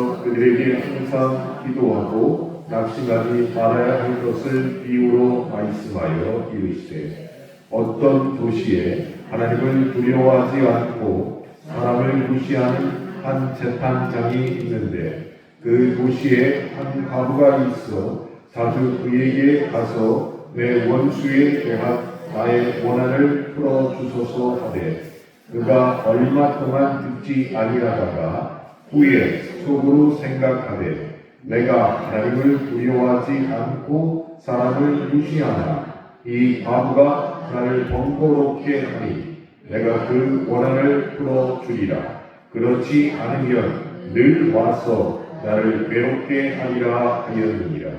주께서 그들에게 항상 기도하고 낙심하지 말아야 할 것을 비유로 말씀하여 이르시되 어떤 도시에 하나님을 두려워하지 않고 사람을 무시하는 한 재판장이 있는데 그 도시에 한 과부가 있어 자주 그에게 가서 내 원수에 대한 나의 원한을 풀어주소서 하되 그가 얼마 동안 듣지 아니하다가 후에 속으로 생각하되 내가 하나님을 두려워하지 않고 사람을 무시하나 이 과부가 나를 번거롭게 하니 내가 그 원한을 풀어주리라. 그렇지 않으면 늘 와서 나를 괴롭게 하리라 하였느니라.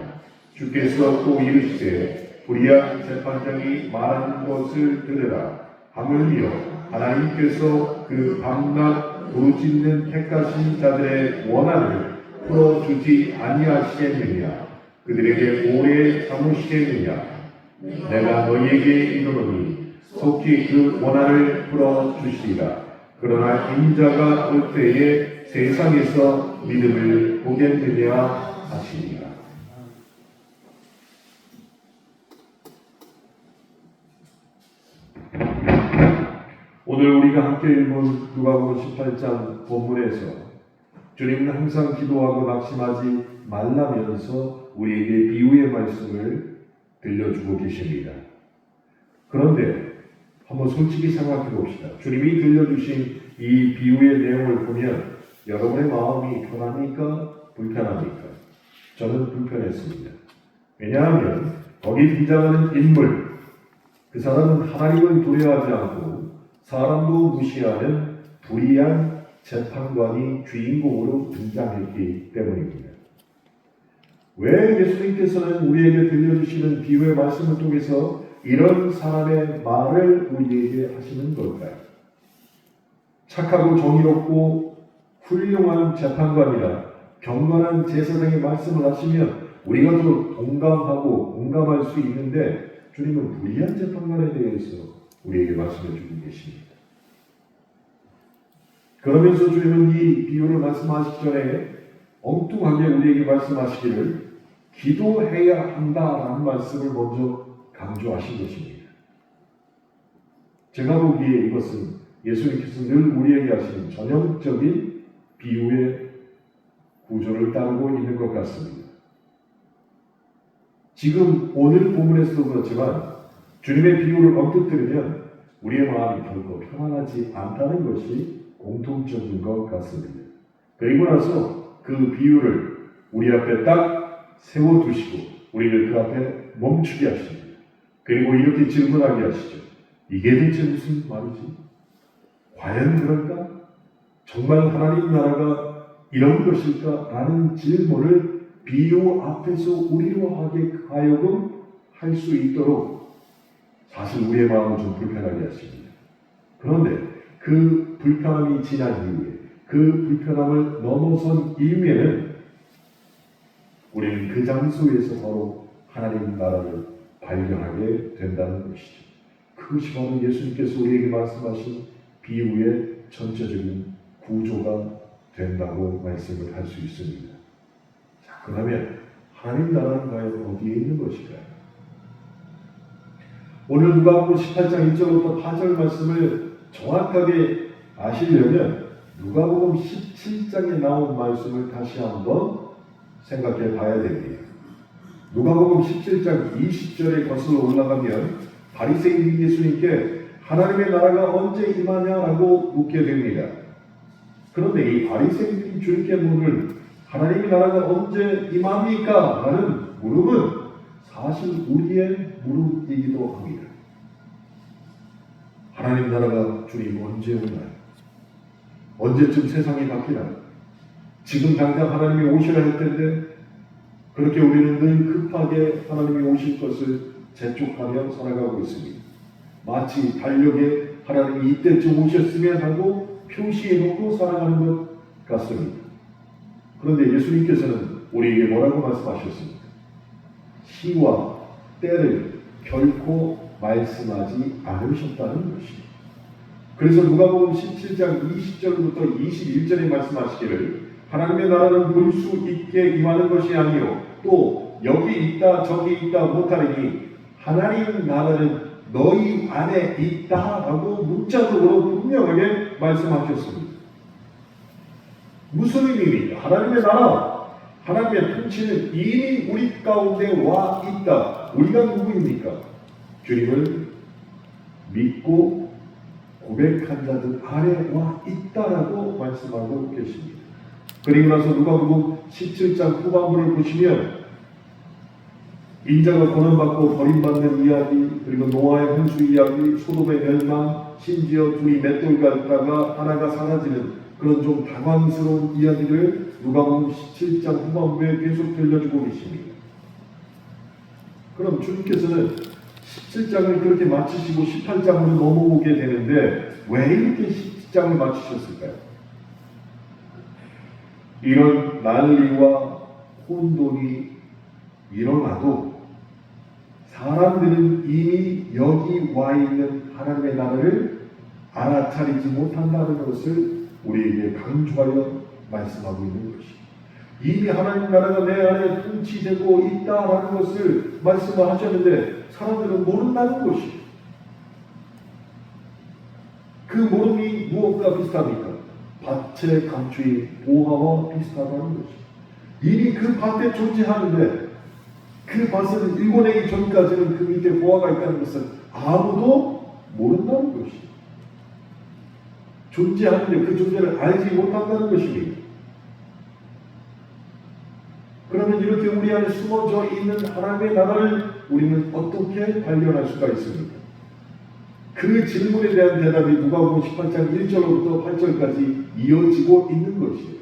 주께서 또 이르시되 불의한 재판장이 말하는 것을 들으라. 하물며 하나님께서 그 밤낮 부르짖는 택하신 자들의 원한을 풀어주지 아니하시겠느냐. 그들에게 오래 참으시겠느냐. 내가 너희에게 이르노니 속히 그 원한을 풀어주시리라. 그러나 인자가 올 때에 세상에서 믿음을 보겠느냐 하시니라. 오늘 우리가 함께 읽은 누가복음 18장 본문에서 주님은 항상 기도하고 낙심하지 말라면서 우리에게 비유의 말씀을 들려주고 계십니다. 그런데 한번 솔직히 생각해 봅시다. 주님이 들려주신 이 비유의 내용을 보면 여러분의 마음이 편합니까? 불편합니까? 저는 불편했습니다. 왜냐하면 거기 등장하는 인물, 그 사람은 하나님을 두려워하지 않고 사람도 무시하는 불의한 재판관이 주인공으로 등장했기 때문입니다. 왜 예수님께서는 우리에게 들려주시는 비유의 말씀을 통해서 이런 사람의 말을 우리에게 하시는 걸까요? 착하고 정의롭고 훌륭한 재판관이라 경건한 제사장의 말씀을 하시면 우리가 더 동감하고 공감할 수 있는데 주님은 불의한 재판관에 대해서 우리에게 말씀해 주고 계십니다. 그러면서 주님은 이 비유를 말씀하시기 전에 엉뚱하게 우리에게 말씀하시기를 기도해야 한다라는 말씀을 먼저 강조하신 것입니다. 제가 보기에 이것은 예수님께서 늘 우리에게 하시는 전형적인 비유의 구조를 따르고 있는 것 같습니다. 지금 오늘 본문에서도 그렇지만 주님의 비유를 언뜻 들으면 우리의 마음이 결코 편안하지 않다는 것이 공통적인 것 같습니다. 그리고 나서 그 비유를 우리 앞에 딱 세워두시고 우리를 그 앞에 멈추게 하십니다. 그리고 이렇게 질문하게 하시죠. 이게 대체 무슨 말이지? 과연 그럴까? 정말 하나님 나라가 이런 것일까? 라는 질문을 비유 앞에서 우리로 하여금 할 수 있도록 사실 우리의 마음을 좀 불편하게 하십니다. 그런데 그 불편함이 지난 이후에 그 불편함을 넘어선 이후에는 우리는 그 장소에서 바로 하나님 나라를 발견하게 된다는 것이죠. 그것이 바로 예수님께서 우리에게 말씀하신 비유의 전체적인 구조가 된다고 말씀을 할 수 있습니다. 자, 그러면 하나님 나라는 과연 어디에 있는 것일까요? 오늘 누가복음 18장 1절부터 8절 말씀을 정확하게 아시려면 누가복음 17장에 나온 말씀을 다시 한번 생각해 봐야 됩니다. 누가복음 17장 20절에 거슬러 올라가면 바리새인이 예수님께 하나님의 나라가 언제 임하냐라고 묻게 됩니다. 그런데 이 바리새인들이 주님께 물을 하나님의 나라가 언제 임합니까? 라는 물음은 사실 우리의 물음이기도 합니다. 하나님 나라가 주님 언제 오나요? 언제쯤 세상이 바뀌나요? 지금 당장 하나님이 오시라 할 텐데 그렇게 우리는 늘 급하게 하나님이 오실 것을 재촉하며 살아가고 있습니다. 마치 달력에 하나님이 이때쯤 오셨으면 하고 표시해놓고 살아가는 것 같습니다. 그런데 예수님께서는 우리에게 뭐라고 말씀하셨습니까? 시와 때를 결코 말씀하지 않으셨다는 것입니다. 그래서 누가복음 17장 20절부터 21절에 말씀하시기를 하나님의 나라는 볼 수 있게 임하는 것이 아니요 또 여기 있다 저기 있다 못하리니 하나님 나라는 너희 안에 있다라고 문자적으로 분명하게 말씀하셨습니다. 무슨 의미입니까? 하나님의 나라, 하나님의 통치는 이미 우리 가운데 와 있다. 우리가 누구입니까? 주님을 믿고 고백한 자들 안에 와 있다라고 말씀하고 계십니다. 그리고 나서 누가복음 17장 후반부를 보시면 인자가 고난받고 버림받는 이야기, 그리고 노아의 홍수 이야기, 소돔의 멸망, 심지어 둘이 맷돌 갔다가 하나가 사라지는 그런 좀 당황스러운 이야기를 누가복음 17장 후반부에 계속 들려주고 계십니다. 그럼 주님께서는 17장을 그렇게 마치시고 18장으로 넘어오게 되는데 왜 이렇게 17장을 마치셨을까요? 이런 난리와 혼돈이 일어나도 사람들은 이미 여기 와 있는 하나님의 나라를 알아차리지 못한다는 것을 우리에게 강조하여 말씀하고 있는 것입니다. 이미 하나님 나라가 내 안에 통치되고 있다라는 것을 말씀을 하셨는데 사람들은 모른다는 것이에요. 그 모름이 무엇과 비슷합니까? 밭의 감추인 보화와 비슷하다는 것이죠. 이미 그 밭에 존재하는데 그 밭을 일궈내기 전까지는 그 밑에 보화가 있다는 것을 아무도 모른다는 것이죠. 존재하는데 그 존재를 알지 못한다는 것입니다. 그러면 이렇게 우리 안에 숨어져 있는 하나님의 나라를 우리는 어떻게 발견할 수가 있습니까? 그 질문에 대한 대답이 누가복음 18장 1절로부터 8절까지 이어지고 있는 것이에요.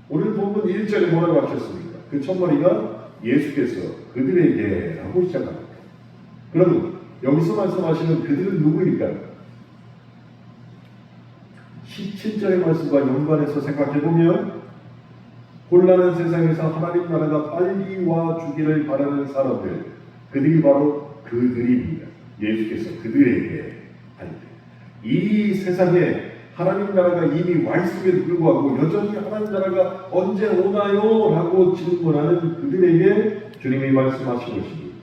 오늘 본문 1절에 뭐라고 하셨습니까? 그 첫머리가 예수께서 그들에게 라고 시작합니다. 그러면 여기서 말씀하시는 그들은 누구일까요? 17절의 말씀과 연관해서 생각해보면 혼란한 세상에서 하나님 나라가 빨리 와주기를 바라는 사람들, 그들이 바로 그들입니다. 예수께서 그들에게 할 때 이 세상에 하나님 나라가 이미 와 있음에도 불구하고 여전히 하나님 나라가 언제 오나요? 라고 질문하는 그들에게 주님이 말씀하신 것입니다.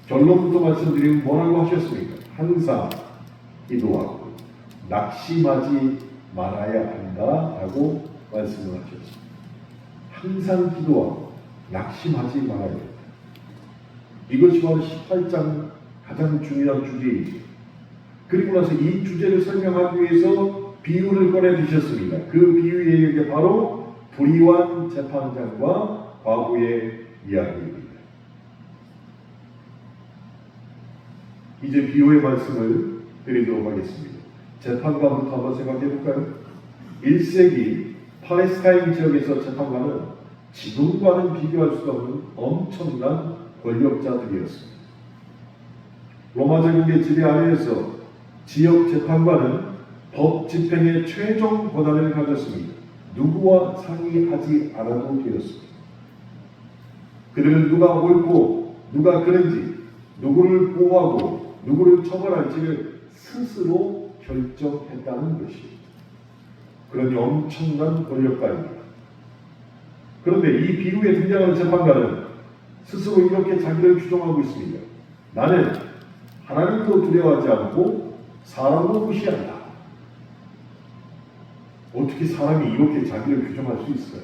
결론부터 말씀드리면 뭐라고 하셨습니까? 항상 기도하고 낙심하지 말아야 한다라고 말씀을 하셨습니다. 항상 기도하고 낙심하지 말아야 한다. 이것이 바로 18장 가장 중요한 주제이죠. 그리고 나서 이 주제를 설명하기 위해서 비유를 꺼내 주셨습니다. 그 비유의 바로 불의한 재판장과 과부의 이야기입니다. 이제 비유의 말씀을 드리도록 하겠습니다. 재판관부터 한번 생각해 볼까요? 1세기 팔레스타인 지역에서 재판관은 지금과는 비교할 수 없는 엄청난 권력자들이었습니다. 로마 제국의 지배 아래에서 지역 재판관은 법 집행의 최종 권한을 가졌습니다. 누구와 상의하지 않아도 되었습니다. 그들은 누가 옳고 누가 그른지, 누구를 보호하고 누구를 처벌할지를 스스로 결정했다는 것입니다. 그러니 엄청난 권력가입니다. 그런데 이 비유에 등장하는 재판관은 스스로 이렇게 자기를 규정하고 있습니다. 나는 하나님도 두려워하지 않고 사람도 무시한다. 어떻게 사람이 이렇게 자기를 규정할 수 있어요?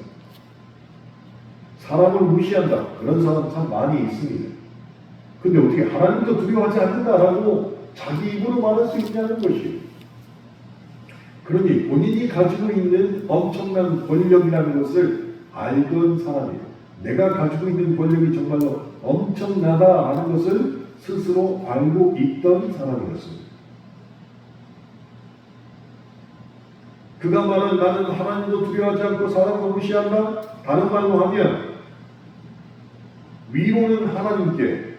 사람을 무시한다. 그런 사람 참 많이 있습니다. 근데 어떻게 하나님도 두려워하지 않는다라고 자기 입으로 말할 수 있냐는 것이에요. 그러니 본인이 가지고 있는 엄청난 권력이라는 것을 알던 사람이에요. 내가 가지고 있는 권력이 정말로 엄청나다라는 것을 스스로 알고 있던 사람이었습니다. 그가 말은 나는 하나님도 두려워하지 않고 사람도 무시한다. 다른 말로 하면 위로는 하나님께,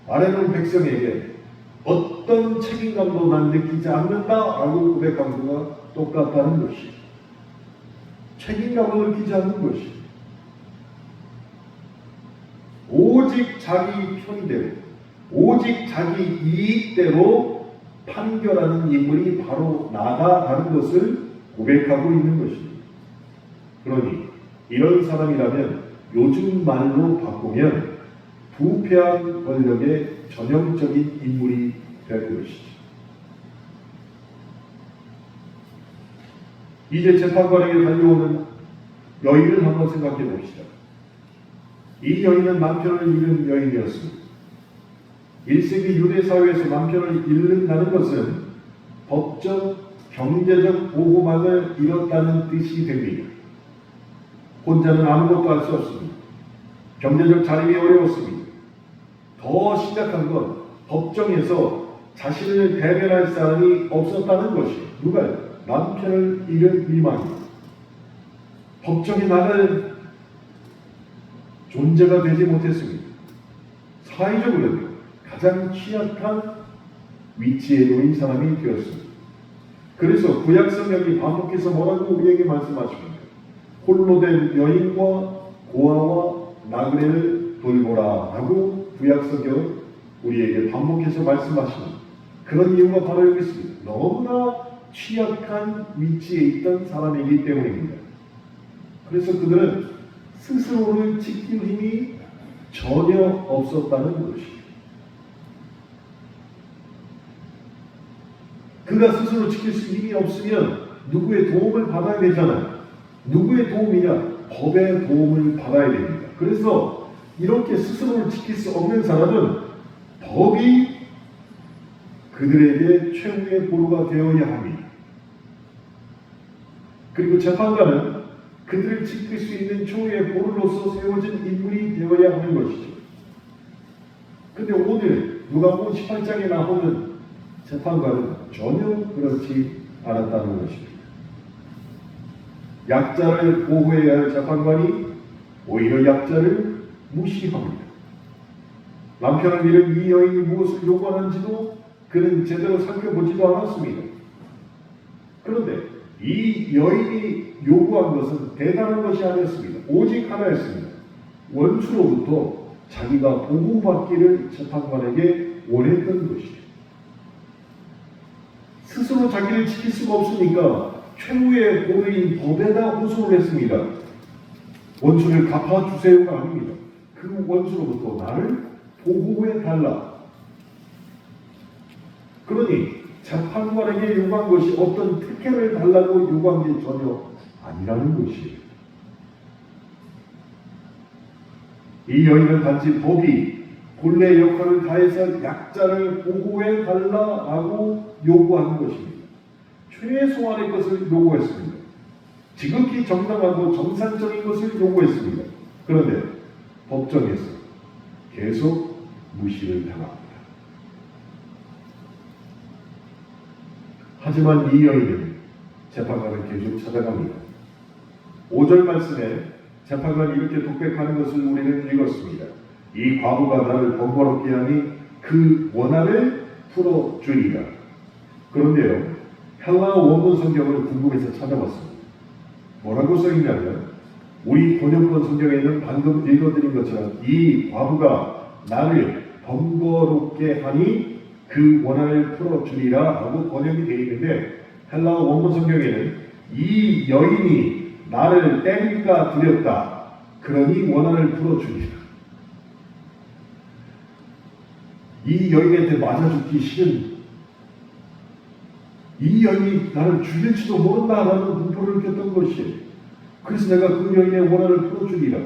아래는 백성에게 어떤 책임감도 난 느끼지 않는다라고 고백한 것과 똑같다는 것이, 책임감을 느끼지 않는 것이, 오직 자기 편의대로, 오직 자기 이익대로 판결하는 인물이 바로 나다라는 것을 고백하고 있는 것입니다. 그러니 이런 사람이라면 요즘 말로 바꾸면 부패한 권력의 전형적인 인물이 될 것이죠. 이제 재판관에게 달려오는 여인을 한번 생각해 봅시다. 이 여인은 남편을 잃은 여인이었습니다. 1세기 유대 사회에서 남편을 잃는다는 것은 법적, 경제적 보호망을 잃었다는 뜻이 됩니다. 혼자는 아무것도 할 수 없습니다. 경제적 자립이 어려웠습니다. 더 심각한 건 법정에서 자신을 대변할 사람이 없었다는 것이 누가요? 남편을 잃은 미망입니다. 법정에 나갈 존재가 되지 못했습니다. 사회적으로는 가장 취약한 위치에 놓인 사람이 되었습니다. 그래서 구약 성경이 반복해서 뭐라고 우리에게 말씀하십니까? 홀로 된 여인과 고아와 나그네를 돌보라 라고 구약 성경은 우리에게 반복해서 말씀하시는 그런 이유가 바로 여기 있습니다. 너무나 취약한 위치에 있던 사람이기 때문입니다. 그래서 그들은 스스로를 지킬 힘이 전혀 없었다는 것입니다. 그가 스스로 지킬 수 힘이 없으면 누구의 도움을 받아야 되잖아요. 누구의 도움이냐? 법의 도움을 받아야 됩니다. 그래서 이렇게 스스로를 지킬 수 없는 사람은 법이 그들에게 최후의 보루가 되어야 합니다. 그리고 재판관은 그들을 지킬 수 있는 최후의 보루로서 세워진 인물이 되어야 하는 것이죠. 근데 오늘 누가복음 18장에 나오는 재판관은 전혀 그렇지 않았다는 것입니다. 약자를 보호해야 할 재판관이 오히려 약자를 무시합니다. 남편을 잃은 이 여인이 무엇을 요구하는지도 그는 제대로 살펴보지도 않았습니다. 그런데 이 여인이 요구한 것은 대단한 것이 아니었습니다. 오직 하나였습니다. 원수로부터 자기가 보호받기를 재판관에게 원했던 것이죠. 스스로 자기를 지킬 수가 없으니까 최후의 보루인 법에다 호소를 했습니다. 원수를 갚아주세요가 아닙니다. 그 원수로부터 나를 보호해달라. 그러니 재판관에게 요구한 것이 어떤 특혜를 달라고 요구한 게 전혀 아니라는 것이에요. 이 여인은 단지 법이 본래 역할을 다해서 약자를 보호해달라고 요구한 것입니다. 최소한의 것을 요구했습니다. 지극히 정당하고 정상적인 것을 요구했습니다. 그런데 법정에서 계속 무시를 당합니다. 하지만 이 여인은 재판관을 계속 찾아갑니다. 5절 말씀에 재판관이 이렇게 독백하는 것을 우리는 읽었습니다. 이 과부가 나를 번거롭게 하니 그 원한을 풀어주리라. 그런데요, 헬라어 원문 성경을 궁금해서 찾아봤습니다. 뭐라고 써있냐면 우리 번역본 성경에는 방금 읽어드린 것처럼 이 과부가 나를 번거롭게 하니 그 원한을 풀어주리라 하고 번역이 되어 있는데 헬라어 원문 성경에는 이 여인이 나를 때릴까 두렵다. 그러니 원한을 풀어주리라. 이 여인한테 맞아 죽기 싫은 이 여인이 나를 죽일지도 모른다라는 공포를 느꼈던 것이에요. 그래서 내가 그 여인의 원한을 풀어주리라.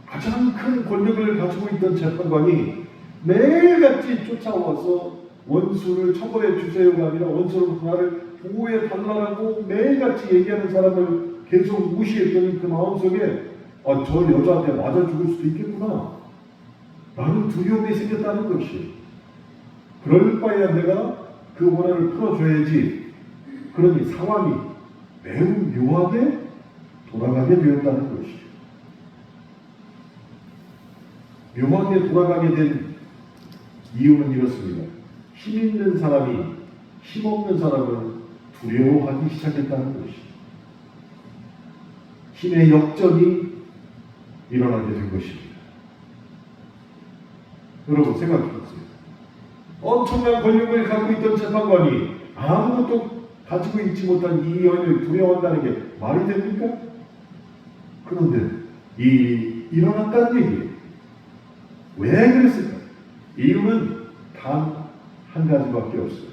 가장 큰 권력을 가지고 있던 재판관이 매일같이 쫓아와서 원수를 처벌해 주세요가 아니라 원수로부터 나를 보호해 달라고 매일같이 얘기하는 사람을 계속 무시했더니 그 마음속에 저 여자한테 맞아 죽을 수도 있겠구나. 나는 두려움이 생겼다는 것이. 그럴 바에야 내가 그 원한을 풀어줘야지. 그러니 상황이 매우 묘하게 돌아가게 되었다는 것이. 묘하게 돌아가게 된 이유는 이렇습니다. 힘 있는 사람이 힘 없는 사람을 두려워하기 시작했다는 것이. 힘의 역전이 일어나게 된 것입니다. 여러분 생각해 보세요. 엄청난 권력을 갖고 있던 재판관이 아무것도 가지고 있지 못한 이 여인을 두려워한다는 게 말이 됩니까? 그런데 이 일이 일어났다는 얘기예요. 왜 그랬을까? 이유는 단 한 가지밖에 없어요.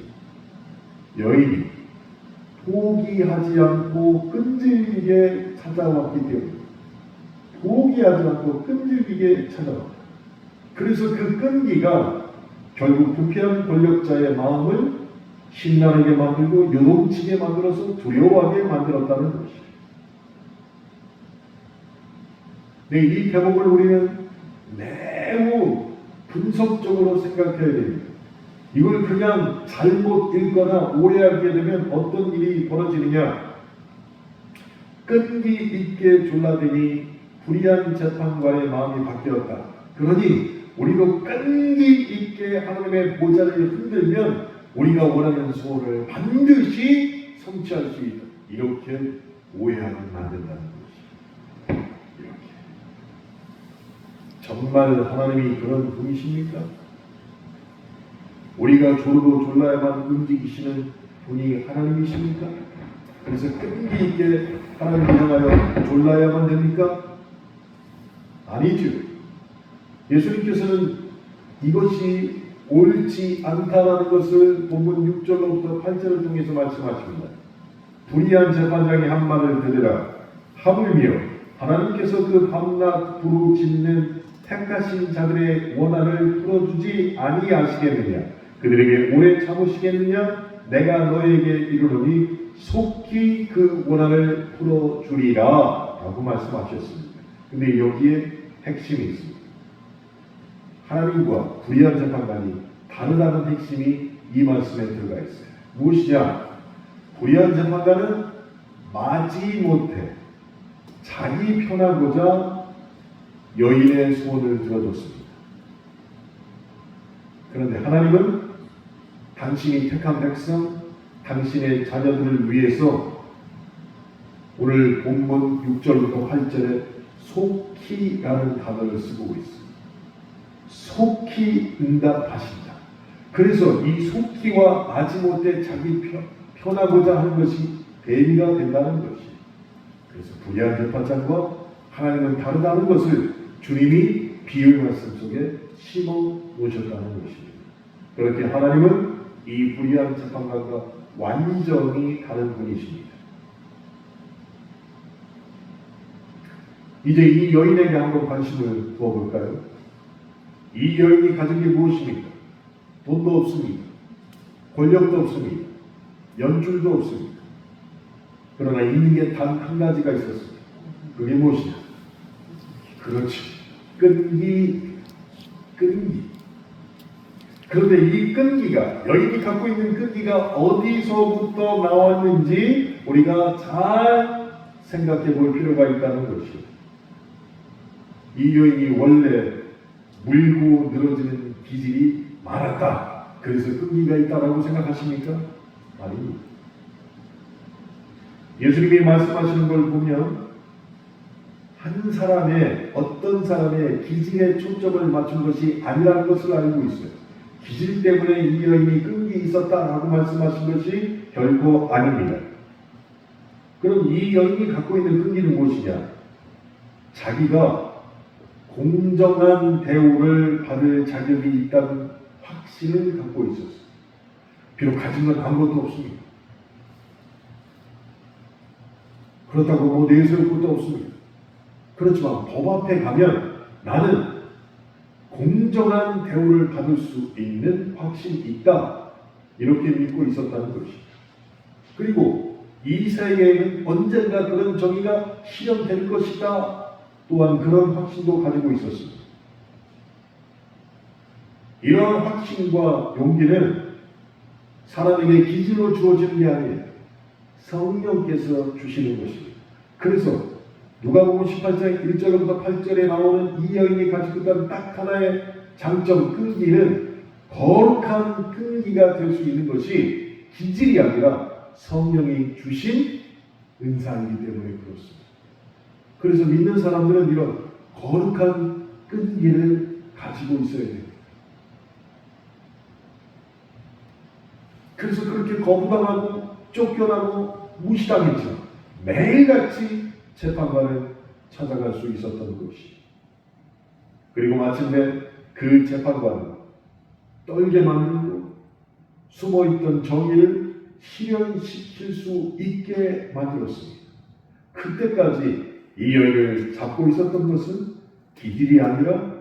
여인이 포기하지 않고 끈질기게 찾아왔기 때문에, 포기하지 않고 끈질기게 찾아왔다. 그래서 그 끈기가 결국 부패한 권력자의 마음을 신나게 만들고 요동치게 만들어서 두려워하게 만들었다는 것이에요. 네, 이 대목을 우리는 매우 분석적으로 생각해야 됩니다. 이걸 그냥 잘못 읽거나 오해하게 되면 어떤 일이 벌어지느냐? 끈기 있게 졸라대니 불의한 재판관의 마음이 바뀌었다. 그러니 우리도 끈기 있게 하나님의 보좌를 흔들면 우리가 원하는 소원을 반드시 성취할 수 있다. 이렇게 오해하면 안 된다는 것이죠. 이렇게. 정말 하나님이 그런 분이십니까? 우리가 졸고 졸라야만 움직이시는 분이 하나님이십니까? 그래서 끈기 있게 하나님을 향하여 졸라야만 됩니까? 아니죠. 예수님께서는 이것이 옳지 않다라는 것을 본문 6절로부터 8절을 통해서 말씀하십니다. 불의한 재판장이 한 말을 들으라. 하물며 하나님께서 그 밤낮 부르짖는 택하신 자들의 원한을 풀어주지 아니하시겠느냐? 그들에게 오래 참으시겠느냐? 내가 너에게 이르노니 속히 그 원한을 풀어주리라 라고 말씀하셨습니다. 근데 여기에 핵심이 있습니다. 하나님과 불의한 재판관이 다르다는 핵심이 이 말씀에 들어가 있어요. 무엇이냐? 불의한 재판관은 마지못해 자기 편하고자 여인의 소원을 들어줬습니다. 그런데 하나님은 당신이 택한 백성, 당신의 자녀들을 위해서 오늘 본문 6절부터 8절에 속히라는 단어를 쓰고 있습니다. 속히 응답하신다. 그래서 이 속히와 마지못해 자기 편하고자 하는 것이 대비가 된다는 것이. 그래서 불의한 재판장과 하나님은 다르다는 것을 주님이 비유 말씀 속에 심어 놓으셨다는 것입니다. 그렇게 하나님은 이 불의한 재판관과 완전히 다른 분이십니다. 이제 이 여인에게 한번 관심을 두어볼까요? 이 여인이 가진 게 무엇입니까? 돈도 없습니다. 권력도 없습니다. 연줄도 없습니다. 그러나 있는 게 단 한 가지가 있었습니다. 그게 무엇이냐? 그렇지. 끈기. 그런데 이 끈기가, 여인이 갖고 있는 끈기가 어디서부터 나왔는지 우리가 잘 생각해 볼 필요가 있다는 것이죠. 이 여인이 원래 물고 늘어지는 기질이 많았다. 그래서 끈기가 있다라고 생각하십니까? 아닙니다. 예수님이 말씀하시는 걸 보면 한 사람의, 어떤 사람의 기질에 초점을 맞춘 것이 아니라는 것을 알고 있어요. 기질 때문에 이 여인이 끈기 있었다라고 말씀하신 것이 결코 아닙니다. 그럼 이 여인이 갖고 있는 끈기는 무엇이냐? 자기가 공정한 대우를 받을 자격이 있다는 확신을 갖고 있었어요. 비록 가진 건 아무것도 없습니다. 그렇다고 뭐 내세울 것도 없습니다. 그렇지만 법 앞에 가면 나는 공정한 대우를 받을 수 있는 확신이 있다. 이렇게 믿고 있었다는 것입니다. 그리고 이 세계에는 언젠가 그런 정의가 실현될 것이다. 또한 그런 확신도 가지고 있었습니다. 이러한 확신과 용기는 사람에게 기질로 주어지는 게 아니에요. 성령께서 주시는 것입니다. 그래서 누가복음 18장 1절부터 8절에 나오는 이 여인이 가지고 있던 딱 하나의 장점, 끈기는 거룩한 끈기가 될 수 있는 것이 기질이 아니라 성령이 주신 은사이기 때문에 그렇습니다. 그래서 믿는 사람들은 이런 거룩한 끈기를 가지고 있어야 됩니다. 그래서 그렇게 거부당하고 쫓겨나고 무시당했죠. 매일같이 재판관을 찾아갈 수 있었던 것이. 그리고 마침내 그 재판관은 떨게 만들고 숨어있던 정의를 실현시킬 수 있게 만들었습니다. 그때까지 이 여인을 잡고 있었던 것은 기질이 아니라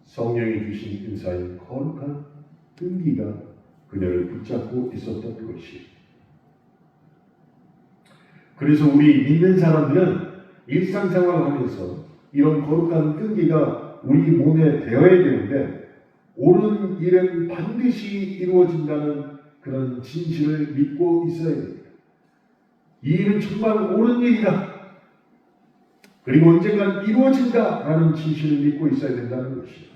성령이 주신 인사인 거룩한 끈기가 그녀를 붙잡고 있었던 것이. 그래서 우리 믿는 사람들은 일상생활을 하면서 이런 거룩한 끈기가 우리 몸에 배어야 되는데, 옳은 일은 반드시 이루어진다는 그런 진실을 믿고 있어야 됩니다. 이 일은 정말 옳은 일이다, 그리고 언젠간 이루어진다라는 진실을 믿고 있어야 된다는 것이죠.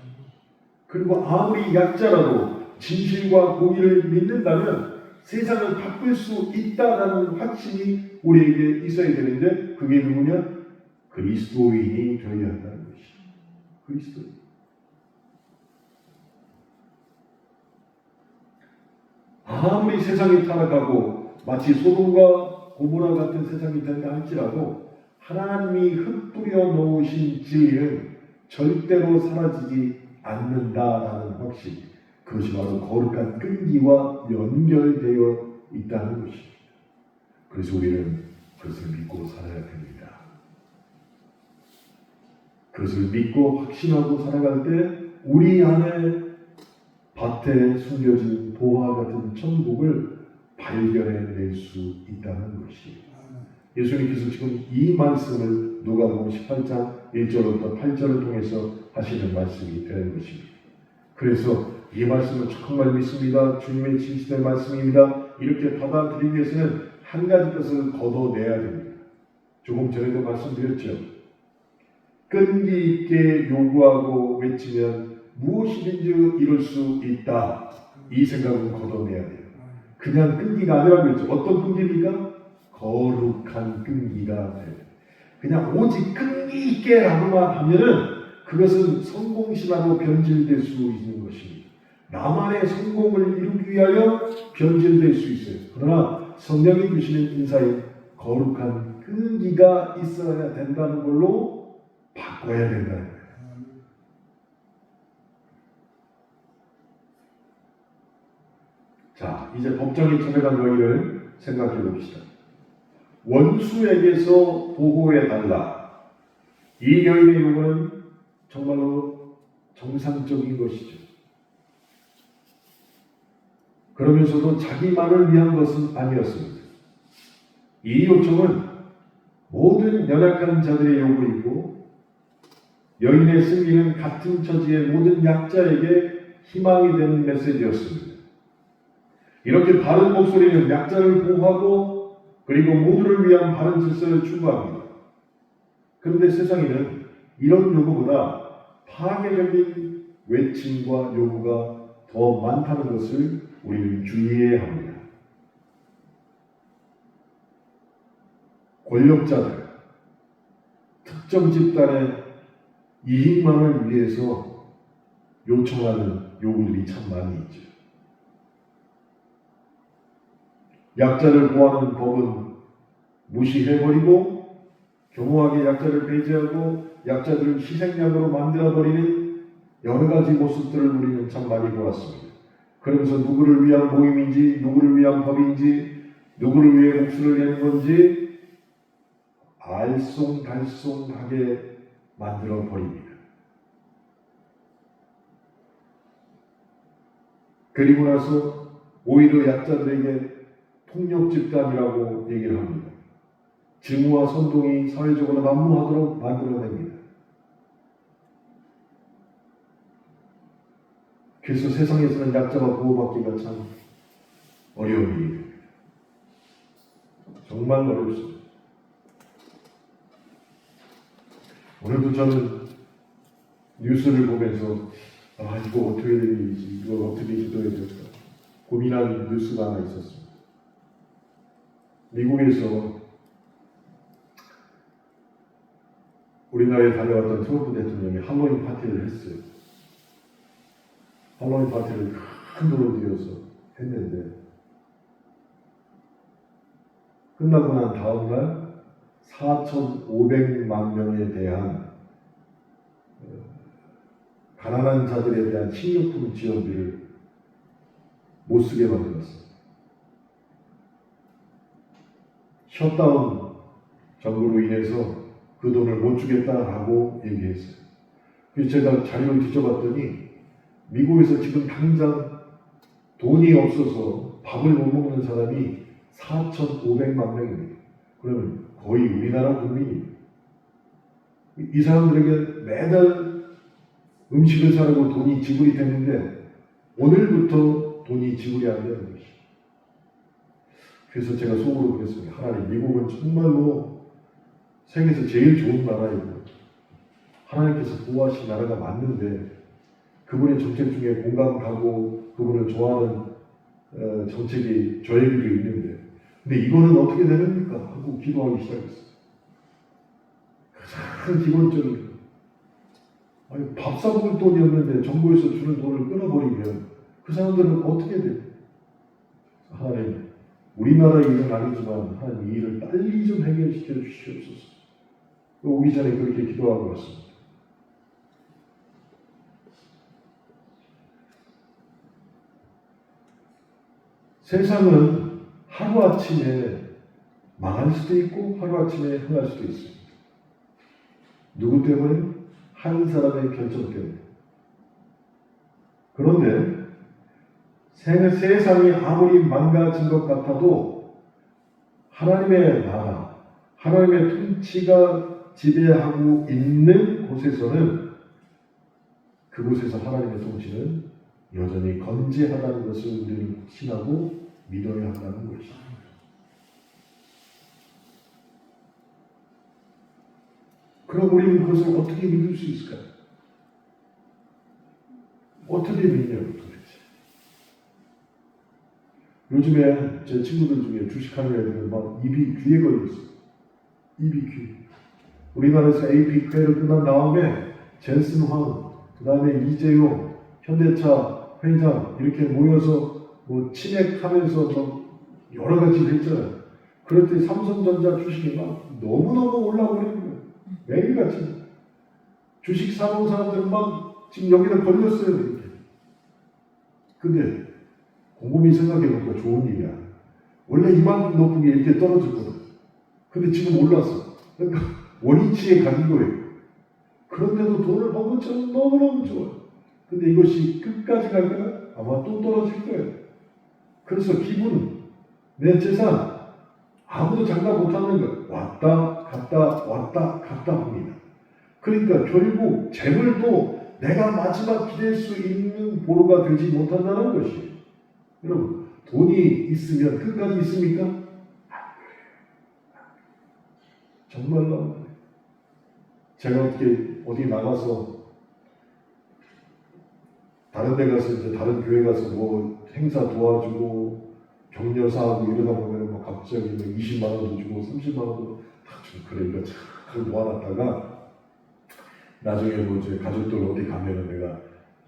그리고 아무리 약자라도 진실과 공의를 믿는다면 세상을 바꿀 수 있다라는 확신이 우리에게 있어야 되는데, 그게 누구냐? 그리스도인이 되어야 한다는 것이죠. 그리스도인. 아무리 세상이 타락하고 마치 소돔과 고모라 같은 세상이 된다 할지라도 하나님이 흩뿌려 놓으신 진리는 절대로 사라지지 않는다라는 확신, 그것이 바로 거룩한 끈기와 연결되어 있다는 것입니다. 그래서 우리는 그것을 믿고 살아야 됩니다. 그것을 믿고 확신하고 살아갈 때 우리 안에 밭에 숨겨진 보화 같은 천국을 발견해낼 수 있다는 것이, 예수님께서 지금 이 말씀을 누가복음 18장 1절부터 8절을 통해서 하시는 말씀이 되는 것입니다. 그래서 이 말씀을 정말 믿습니다, 주님의 진실의 말씀입니다, 이렇게 받아들이기 위해서는 한 가지 것을 걷어내야 됩니다. 조금 전에도 말씀드렸죠. 끈기 있게 요구하고 외치면 무엇이든지 이룰 수 있다. 이 생각은 걷어내야 돼요. 그냥 끈기가 아니라고 했죠. 어떤 끈기입니까? 거룩한 끈기가 돼요. 그냥 오직 끈기 있게 라고만 하면은 그것은 성공신화로 변질될 수 있는 것입니다. 나만의 성공을 이루기 위하여 변질될 수 있어요. 그러나 성령이 주시는 인사에 거룩한 끈기가 있어야 된다는 걸로 바꿔야 된다는 거예요. 자, 이제 법정에 찾아간 여인을 생각해 봅시다. 원수에게서 보호해달라. 이 여인의 요구는 정말로 정상적인 것이죠. 그러면서도 자기만을 위한 것은 아니었습니다. 이 요청은 모든 연약한 자들의 요구이고, 여인의 승리는 같은 처지의 모든 약자에게 희망이 되는 메시지였습니다. 이렇게 바른 목소리는 약자를 보호하고 그리고 모두를 위한 바른 질서를 추구합니다. 그런데 세상에는 이런 요구보다 파괴적인 외침과 요구가 더 많다는 것을 우리는 주의해야 합니다. 권력자들, 특정 집단의 이익만을 위해서 요청하는 요구들이 참 많이 있죠. 약자를 보호하는 법은 무시해버리고 교묘하게 약자를 배제하고 약자들을 희생양으로 만들어버리는 여러 가지 모습들을 우리는 참 많이 보았습니다. 그러면서 누구를 위한 모임인지, 누구를 위한 법인지, 누구를 위해 목숨을 내는 건지 알쏭달쏭하게 만들어버립니다. 그리고 나서 오히려 약자들에게 폭력 집단이라고 얘기를 합니다. 증오와 선동이 사회적으로 난무하도록 만들어냅니다. 그래서 세상에서는 약자가 보호받기가 참 어려운 일입니다. 정말 어렵습니다. 오늘도 저는 뉴스를 보면서 이거 어떻게 되는지, 이걸 어떻게 기도해야 될까 고민하는 뉴스가 하나 있었습니다. 미국에서 우리나라에 다녀왔던 트럼프 대통령이 할로윈 파티를 했어요. 할로윈 파티를 큰 돈을 들여서 했는데 끝나고 난 다음날 4,500만 명에 대한 가난한 자들에 대한 식료품 지원비를 못 쓰게 만들었어요. 셧다운 정부로 인해서 그 돈을 못 주겠다라고 얘기했어요. 그래서 제가 자료를 뒤져봤더니 미국에서 지금 당장 돈이 없어서 밥을 못 먹는 사람이 4,500만 명입니다. 그러면 거의 우리나라 국민입니다. 이 사람들에게 매달 음식을 사려고 돈이 지불이 되는데 오늘부터 돈이 지불이 안 되는 것이죠. 그래서 제가 속으로 그랬습니다. 하나님, 미국은 정말로 세계에서 제일 좋은 나라이고 하나님께서 보호하신 나라가 맞는데 그분의 정책 중에 공감 가고 그분을 좋아하는 정책이 저에게도 있는데 근데 이거는 어떻게 되는가 하고 기도하기 시작했어요. 가장 기본적인 아니, 밥 사 먹을 돈이 없는데 정부에서 주는 돈을 끊어버리면 그 사람들은 어떻게 돼요? 하나님, 우리나라 일은 아니지만 하나님 이 일을 빨리 좀 해결시켜 주시옵소서. 오기 전에 그렇게 기도하고 왔습니다. 세상은 하루아침에 망할 수도 있고 하루아침에 흥할 수도 있습니다. 누구 때문에? 한 사람의 결정 때문에. 그런데 세상이 아무리 망가진 것 같아도 하나님의 나라, 하나님의 통치가 지배하고 있는 곳에서는 그곳에서 하나님의 통치는 여전히 건재하다는 것을 우리는 확신하고 믿어야 한다는 것입니다. 그럼 우리는 그것을 어떻게 믿을 수 있을까요? 어떻게 믿냐고 도대체. 요즘에 제 친구들 중에 주식하는 애들은 막 입이 귀에 걸렸어요. 입이 귀. 우리나라에서 APK를 끝난 다음에 젠슨 황, 그 다음에 이재용, 현대차 회장 이렇게 모여서 뭐 치맥하면서 뭐 여러 가지를 했잖아요. 그럴 때 삼성전자 주식이 막 너무너무 올라오는 거예요. 매일같이. 주식 사는 사람들은 막 지금 여기다 걸렸어요. 이렇게. 근데 곰곰이 생각해보니까 좋은 일이야. 원래 이만큼 높은 게 이렇게 떨어졌거든. 근데 지금 올랐어. 그러니까 원위치에 간 거예요. 그런데도 돈을 버는 것처럼 너무너무 좋아요. 근데 이것이 끝까지 갈까요? 아마 또 떨어질 거예요. 그래서 기분, 내 재산, 아무도 장담 못하는 거예요. 왔다 갔다 합니다. 그러니까 결국 재물도 내가 마지막 기댈 수 있는 보루가 되지 못한다는 것이에요. 여러분, 돈이 있으면 끝까지 있습니까? 안 그래요. 정말로 안 그래요. 제가 어디 나가서 다른 데 가서 이제 다른 교회 가서 뭐 행사 도와주고 격려사하고 이러다 보면 뭐 갑자기 뭐 20만 원도 주고 30만 원도 다 주고 그래 이거 잘 모아놨다가 나중에 뭐 이제 가족들 어디 가면은 내가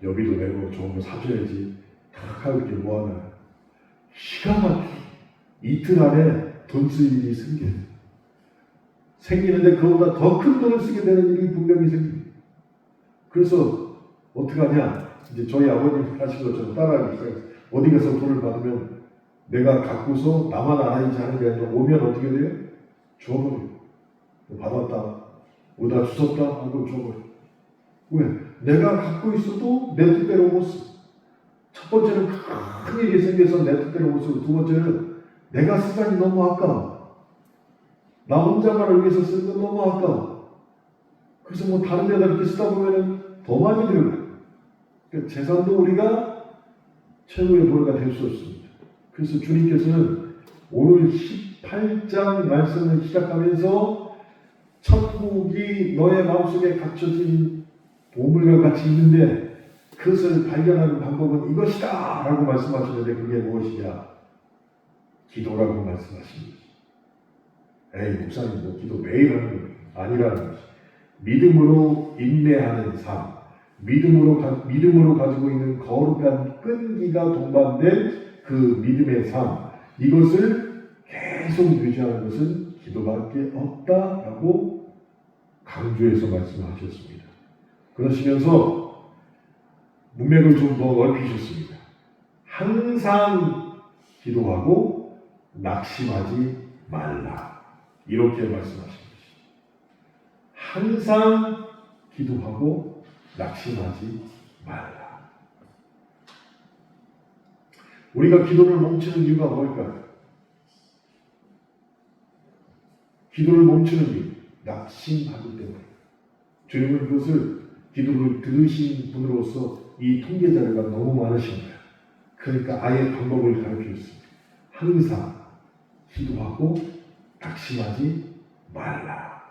여비도 내고 좋은 거 사줘야지 다 이렇게 모아놔요. 기가 막히게 이틀 안에 돈 쓸 일이 생기는데 그보다 더 큰 돈을 쓰게 되는 일이 분명히 생깁니다. 그래서 어떻게 하냐? 이제 저희 아버님 하신 것처럼 따라하기 시작했어요. 어디 가서 돈을 받으면 내가 갖고서 나만 알아야지 하는 게 아니라 오면 어떻게 돼요? 줘버려요. 받았다. 오다 주웠다 하고 줘버려요. 왜? 내가 갖고 있어도 내 뜻대로 못 써. 첫 번째는 큰 일이 생겨서 내 뜻대로 못 쓰고 두 번째는 내가 쓰자니 너무 아까워. 나 혼자만을 위해서 쓰는 건 너무 아까워. 그래서 뭐 다른 데다 이렇게 쓰다 보면은 더 많이 들어가요. 그러니까 재산도 우리가 최고의 보루가 될 수 없습니다. 그래서 주님께서는 오늘 18장 말씀을 시작하면서 천국이 너의 마음속에 갖춰진 보물과 같이 있는데 그것을 발견하는 방법은 이것이다 라고 말씀하시는데 그게 무엇이냐? 기도라고 말씀하십니다. 에이 목사님 뭐 기도 매일 하는 거 아니라는 것이 믿음으로 인내하는 삶, 믿음으로 가지고 있는 거룩한 끈기가 동반된 그 믿음의 삶, 이것을 계속 유지하는 것은 기도밖에 없다라고 강조해서 말씀하셨습니다. 그러시면서 문맥을 좀 더 넓히셨습니다. 항상 기도하고 낙심하지 말라. 이렇게 말씀하신 것입니다. 항상 기도하고 낙심하지 말라. 우리가 기도를 멈추는 이유가 뭘까요? 기도를 멈추는 이유, 낙심하기 때문에. 주님은 그것을 기도를 들으신 분으로서 이 통계 자료가 너무 많으신 거예요. 그러니까 아예 방법을 가르쳐줬습니다. 항상 기도하고 낙심하지 말라.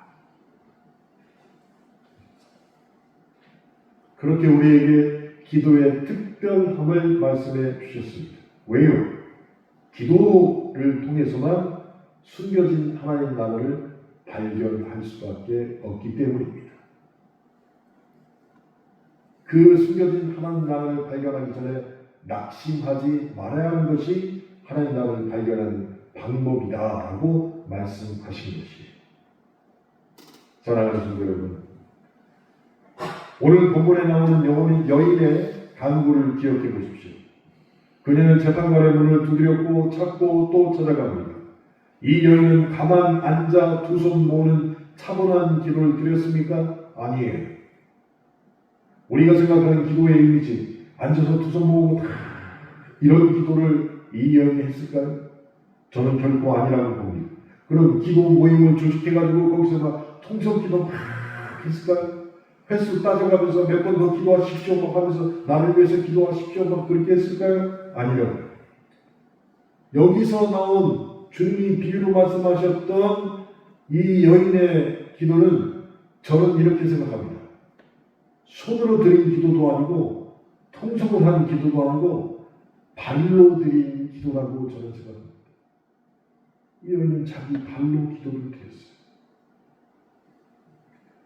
그렇게 우리에게 기도의 특별함을 말씀해 주셨습니다. 왜요? 기도를 통해서만 숨겨진 하나님 나라를 발견할 수밖에 없기 때문입니다. 그 숨겨진 하나님 나라를 발견하기 전에 낙심하지 말아야 하는 것이 하나님 나라를 발견하는 방법이다라고 말씀하신 것이에요. 사랑하는 성도 여러분, 오늘 본문에 나오는 여인의 간구를 기억해 보십시오. 그녀는 재판관의 문을 두드렸고 찾고 또 찾아갑니다. 이 여인은 가만 앉아 두 손 모으는 차분한 기도를 드렸습니까? 아니에요. 우리가 생각하는 기도의 이미지, 앉아서 두 손 모으고 이런 기도를 이 여인이 했을까요? 저는 결코 아니라고 봅니다. 그럼 기도 모임을 조직해가지고 거기서 막 통성기도 막 했을까요? 횟수 따져가면서 몇 번 더 기도하십시오 막 하면서 나를 위해서 기도하십시오 막 그렇게 했을까요? 아니요. 여기서 나온 주님이 비유로 말씀하셨던 이 여인의 기도는 저는 이렇게 생각합니다. 손으로 드린 기도도 아니고 통성을 한 기도도 아니고 발로 드린 기도라고 저는 생각합니다. 이 여인은 자기 발로 기도를 드렸어요.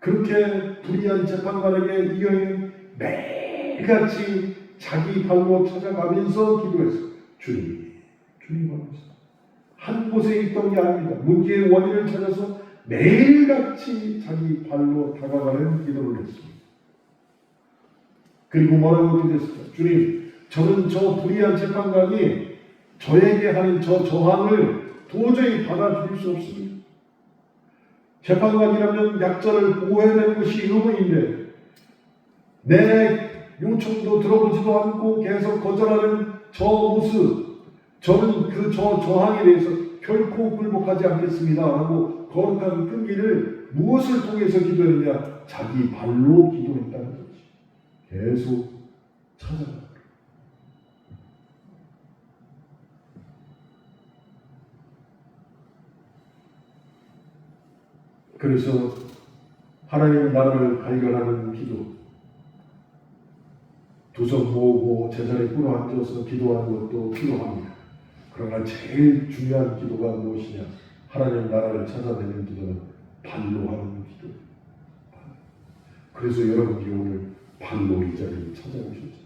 그렇게 불의한 재판관에게 이 여인은 매일같이 자기 발로 찾아가면서 기도했어요. 주님 하면서. 한 곳에 있던 게 아닙니다. 문제의 원인을 찾아서 매일같이 자기 발로 다가가는 기도를 했습니다. 그리고 뭐라고 기도했을까? 주님, 저는 저 불의한 재판관이 저에게 하는 저 저항을 도저히 받아들일 수 없습니다. 재판관이라면 약자를 보호해야 되는 것이 의무인데 내 요청도 들어보지도 않고 계속 거절하는 저 모습, 저는 그 저항에 대해서 결코 굴복하지 않겠습니다 하고 거룩한 끈기를 무엇을 통해서 기도했느냐? 자기 발로 기도했다는 거지. 계속 찾아가. 그래서 하나님 나라를 발견하는 기도, 두 손 모으고 제자리에 꿇어 앉아서 기도하는 것도 필요합니다. 그러나 제일 중요한 기도가 무엇이냐? 하나님 나라를 찾아내는 기도는 발로 하는 기도. 그래서 여러분이 오늘 발로 이 자리에 찾아오셨죠.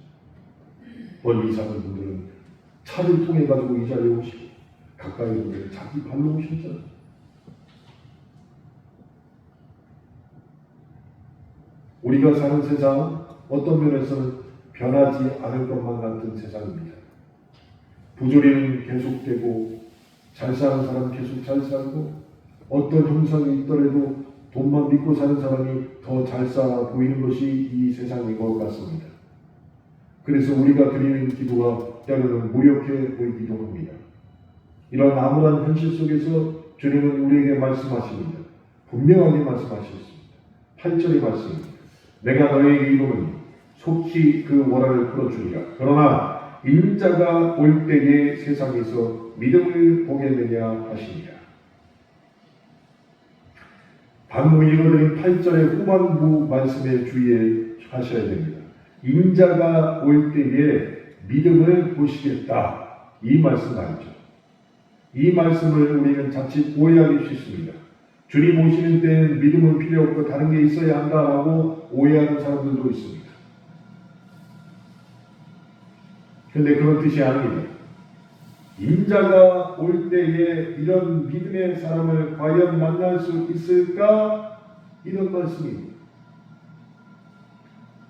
멀리 사는 분들은 차를 통해 가지고 이 자리에 오시고 가까이 오는 분들은 자기 발로 오셨잖아요. 우리가 사는 세상은 어떤 면에서는 변하지 않을 것만 같은 세상입니다. 부조리는 계속되고 잘 사는 사람은 계속 잘 살고 어떤 형상이 있더라도 돈만 믿고 사는 사람이 더 잘 살아 보이는 것이 이 세상인 것 같습니다. 그래서 우리가 드리는 기도가 때로는 무력해 보이기도 합니다. 이런 암울한 현실 속에서 주님은 우리에게 말씀하십니다. 분명하게 말씀하셨습니다. 8절의 말씀입니다. 내가 너에게 이루노니 속히 그 원한을 풀어주리라. 그러나 인자가 올 때에 세상에서 믿음을 보겠느냐 하시니라. 방금 읽어드린 8절의 후반부 말씀에 주의하셔야 됩니다. 인자가 올 때에 믿음을 보시겠다. 이 말씀 알죠? 이 말씀을 우리는 자칫 오해하기 쉽습니다. 주님 오시는 때는 믿음은 필요 없고 다른 게 있어야 한다라고 오해하는 사람들도 있습니다. 그런데 그런 뜻이 아닙니다. 인자가 올 때에 이런 믿음의 사람을 과연 만날 수 있을까? 이런 말씀입니다.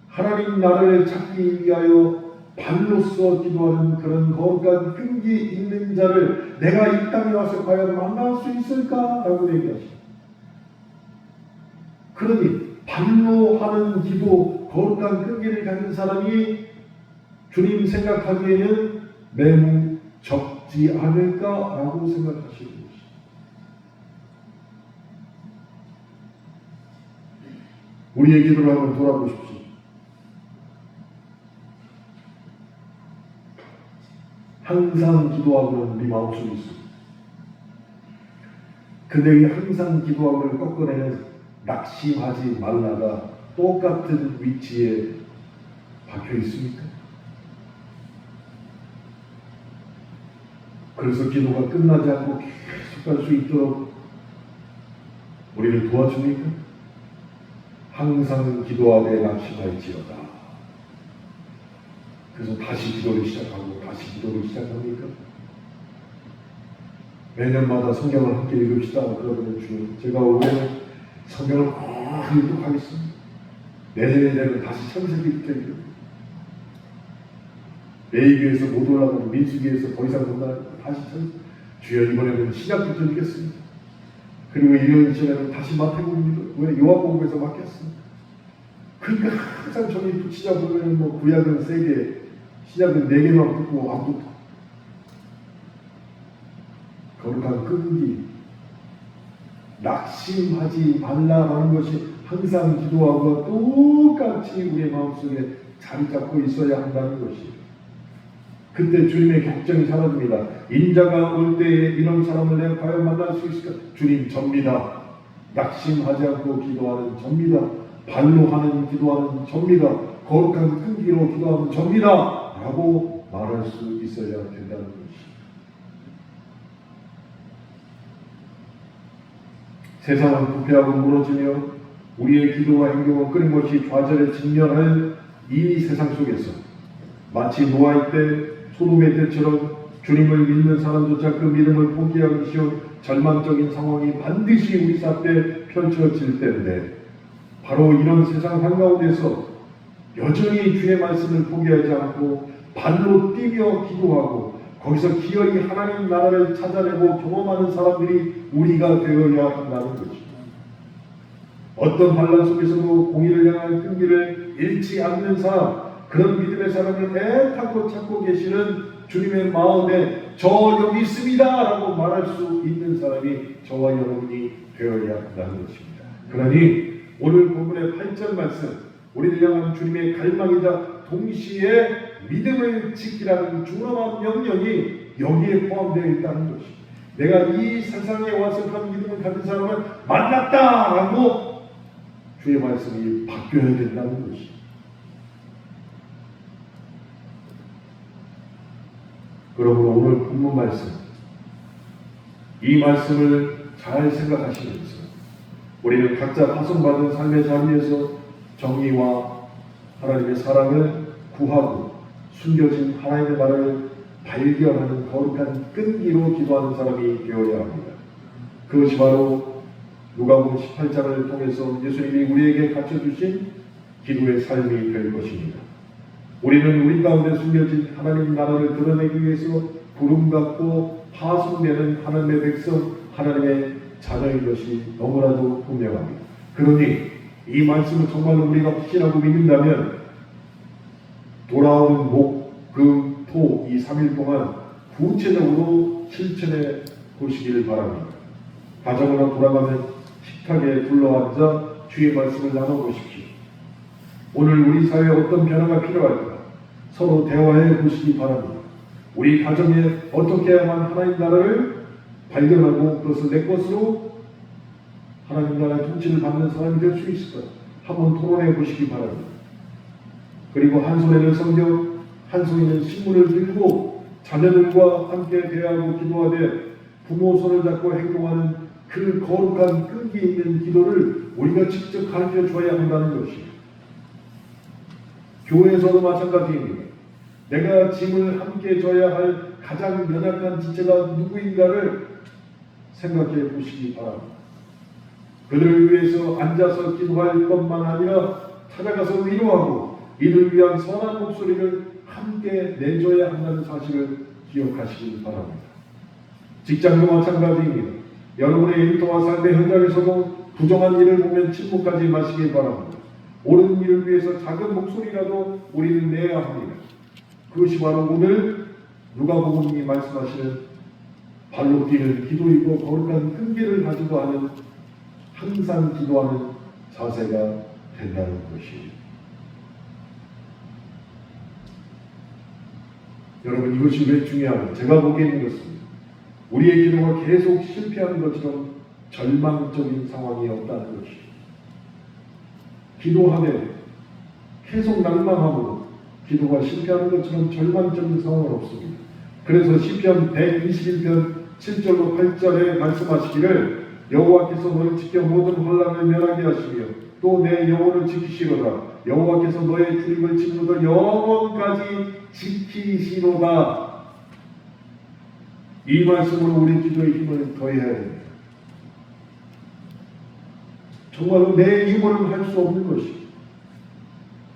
하나님 나라를 찾기 위하여 발로써 기도하는 그런 거룩한 끈기 있는 자를 내가 이 땅에 와서 과연 만날 수 있을까? 라고 얘기하십니다. 그러니 발로 하는 기도, 거룩한 끈기를 가진 사람이 주님 생각하기에는 매우 적지 않을까라고 생각하시는 것입니다. 우리의 기도를 한번 돌아보십시오. 항상 기도하고는 우리 마음속에 있습니다. 그대의 항상 기도하고를 꺾어내는 낙심하지 말라가 똑같은 위치에 박혀 있습니까? 그래서 기도가 끝나지 않고 계속 갈 수 있도록 우리를 도와줍니까? 항상 기도하되 낙심할지어다. 그래서 다시 기도를 시작하고 다시 기도를 시작합니까? 매년마다 성경을 함께 읽읍시다. 그러면 주님, 제가 올해 성경을 꼭 읽도록하겠습니다. 내년에 되면 다시 창세기부터 읽습니다. 레위기에서 못 올라가고 민수기에서 더 이상 못 나가고 다시 주여 이번에는 시작부터 읽겠습니다. 그리고 이런 시간에는 다시 마태복음 왜 요한복음에서 맡겼습니다. 그러니까 항상 저기 붙이자 보면 뭐 구약은 3개, 시작은 4개만 붙고 안 붙고 거룩한 끈기, 낙심하지 말라라는 것이 항상 기도하고 똑같이 우리의 마음속에 자리 잡고 있어야 한다는 것이에요. 그때 주님의 격정이 사라집니다. 인자가 올 때에 이런 사람을 내가 과연 만날 수 있을까? 주님 접니다. 낙심하지 않고 기도하는 접니다. 발로 하는 기도하는 접니다. 거룩한 끈기로 기도하는 접니다. 라고 말할 수 있어야 된다는 것입니다. 세상은 부패하고 무너지며 우리의 기도와 행동은 끊임없이 좌절에 직면할 이 세상 속에서 마치 노아의 때 소돔의 때처럼 주님을 믿는 사람조차 그 믿음을 포기하기 쉬운 절망적인 상황이 반드시 우리 앞에 펼쳐질 때인데 바로 이런 세상 한가운데서 여전히 주의 말씀을 포기하지 않고 발로 뛰며 기도하고 거기서 기어이 하나님 나라를 찾아내고 경험하는 사람들이 우리가 되어야 한다는 것입니다. 어떤 반란 속에서도 공의를 향한 끈기를 잃지 않는 사람, 그런 믿음의 사람을 애타고 찾고 계시는 주님의 마음에 저 여기 있습니다 라고 말할 수 있는 사람이 저와 여러분이 되어야 한다는 것입니다. 그러니 오늘 본문의 8절 말씀, 우리를 향한 주님의 갈망이자 동시에 믿음을 지키라는 중요한 명령이 여기에 포함되어 있다는 것입니다. 내가 이 세상에 와서 그런 믿음을 가진 사람을 만났다라고 주의 말씀이 바뀌어야 된다는 것입니다. 그러므로 오늘 본문 말씀, 이 말씀을 잘 생각하시면서 우리는 각자 파송받은 삶의 자리에서 정의와 하나님의 사랑을 구하고 숨겨진 하나님의 말을 발견하는 거룩한 끈기로 기도하는 사람이 되어야 합니다. 그것이 바로 누가복음 18장을 통해서 예수님이 우리에게 갖춰주신 기도의 삶이 될 것입니다. 우리는 우리 가운데 숨겨진 하나님 나라를 드러내기 위해서 부름받고 파송되는 하나님의 백성, 하나님의 자녀인 것이 너무나도 분명합니다. 그러니 이 말씀을 정말로 우리가 확신하고 믿는다면 돌아오는 목, 금, 토 이 3일 동안 구체적으로 실천해 보시기를 바랍니다. 가정으로 돌아가면 식탁에 둘러앉아 주의 말씀을 나눠보십시오. 오늘 우리 사회에 어떤 변화가 필요할까? 서로 대화해 보시기 바랍니다. 우리 가정에 어떻게 해야만 하나님 나라를 발견하고 그것을 내 것으로 하나님 나라의 통치를 받는 사람이 될 수 있을까? 한번 토론해 보시기 바랍니다. 그리고 한 손에는 성경, 한 손에는 신문을 들고 자녀들과 함께 대화하고 기도하되 부모 손을 잡고 행동하는 그 거룩한 끈기 있는 기도를 우리가 직접 가르쳐 줘야 한다는 것입니다. 교회에서도 마찬가지입니다. 내가 짐을 함께 져야 할 가장 연약한 지체가 누구인가를 생각해 보시기 바랍니다. 그들을 위해서 앉아서 기도할 것만 아니라 찾아가서 위로하고 이들을 위한 선한 목소리를 함께 내줘야 한다는 사실을 기억하시기 바랍니다. 직장도 마찬가지입니다. 여러분의 일터와 삶의 현장에서도 부정한 일을 보면 침묵하지 마시기 바랍니다. 옳은 일을 위해서 작은 목소리라도 우리는 내야 합니다. 그것이 바로 오늘 누가복음이 말씀하시는 발로 뛰는 기도이고 거룩한 끈기를 가지고 하는 항상 기도하는 자세가 된다는 것이에요. 여러분, 이것이 왜 중요한가? 제가 보기에는 그렇습니다. 우리의 기도가 계속 실패하는 것처럼 절망적인 상황이 없다는 것이에요. 기도하되 계속 낭망하고 기도가 실패하는 것처럼 절망적인 상황은 없습니다. 그래서 시편 121편 7절로 8절에 말씀하시기를 여호와께서 너를 지켜 모든 혼란을 면하게 하시며 또 내 영혼을 지키시로다. 여호와께서 너의 출입을 지금부터 영원까지 지키시로다. 이 말씀으로 우리 기도의 힘을 더해야 됩니다. 정말로 내 힘으로는 할 수 없는 것이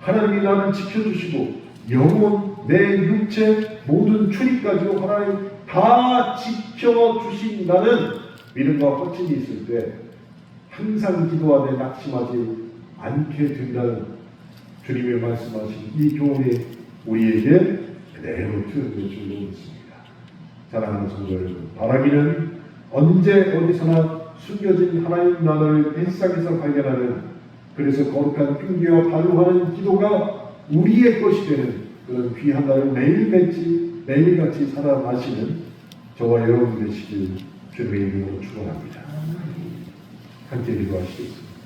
하나님이 나를 지켜주시고 영혼, 내 육체, 모든 출입까지도 하나님 다 지켜주신다는 믿음과 확신이 있을 때 항상 기도하되 낙심하지 않게 된다는 주님의 말씀하신 이 교훈이 우리에게 그대로 투영될 줄로 믿습니다. 사랑하는 성도 여러분, 바라기는 언제 어디서나 숨겨진 하나님 나라를 일상에서 발견하는, 그래서 거룩한 끈기와 발로하는 기도가 우리의 것이 되는 그런 귀한 날을 매일같이 살아가시는 저와 여러분 되시길 주님의 이름으로 축원합니다. 함께 기도하시겠습니다.